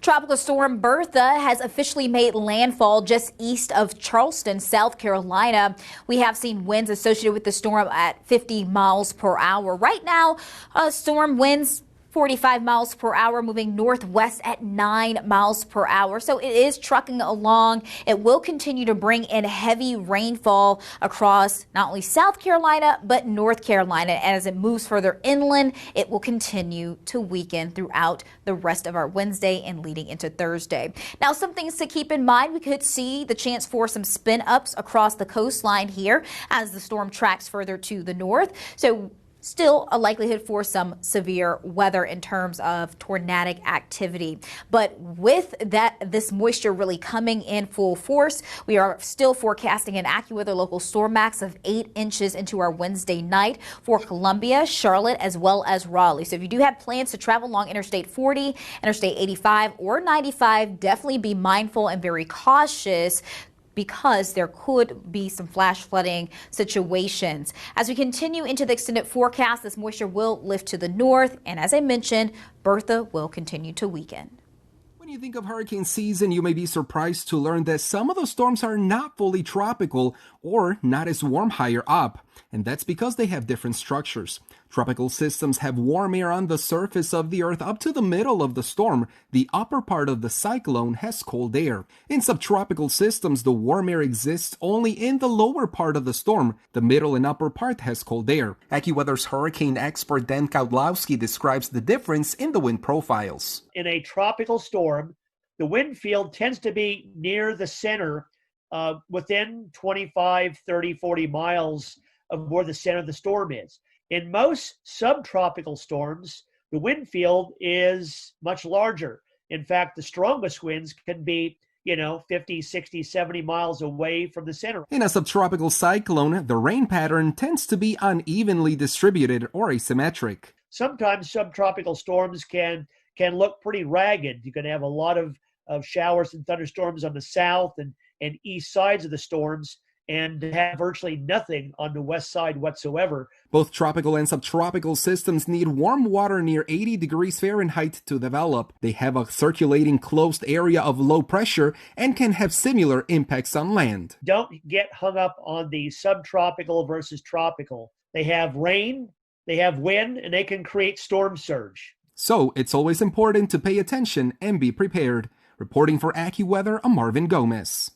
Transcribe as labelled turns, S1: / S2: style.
S1: Tropical Storm Bertha has officially made landfall just east of Charleston, South Carolina. We have seen winds associated with the storm at 50 miles per hour. Right now, storm winds 45 miles per hour, moving northwest at 9 miles per hour. So it is trucking along. It will continue to bring in heavy rainfall across not only South Carolina, but North Carolina. And as it moves further inland, it will continue to weaken throughout the rest of our Wednesday and leading into Thursday. Now, some things to keep in mind. We could see the chance for some spin ups across the coastline here as the storm tracks further to the north. So still a likelihood for some severe weather in terms of tornadic activity. But with this moisture really coming in full force, we are still forecasting an AccuWeather local storm max of 8 inches into our Wednesday night for Columbia, Charlotte, as well as Raleigh. So if you do have plans to travel along Interstate 40, Interstate 85, or 95, definitely be mindful and very cautious, because there could be some flash flooding situations. As we continue into the extended forecast, this moisture will lift to the north, and as I mentioned, Bertha will continue to weaken.
S2: When you think of hurricane season, you may be surprised to learn that some of the storms are not fully tropical or not as warm higher up, and that's because they have different structures. Tropical systems have warm air on the surface of the earth up to the middle of the storm. The upper part of the cyclone has cold air. In subtropical systems, the warm air exists only in the lower part of the storm. The middle and upper part has cold air. AccuWeather's hurricane expert Dan Kaudlowski describes the difference in the wind profiles.
S3: In a tropical storm, the wind field tends to be near the center, within 25, 30, 40 miles of where the center of the storm is. In most subtropical storms, the wind field is much larger. In fact, the strongest winds can be 50, 60, 70 miles away from the center.
S2: In a subtropical cyclone, the rain pattern tends to be unevenly distributed or asymmetric.
S3: Sometimes subtropical storms can look pretty ragged. You can have a lot of showers and thunderstorms on the south and east sides of the storms, and have virtually nothing on the west side whatsoever.
S2: Both tropical and subtropical systems need warm water near 80 degrees Fahrenheit to develop. They have a circulating closed area of low pressure and can have similar impacts on land.
S3: Don't get hung up on the subtropical versus tropical. They have rain, they have wind, and they can create storm surge.
S2: So it's always important to pay attention and be prepared. Reporting for AccuWeather, I'm Marvin Gomez.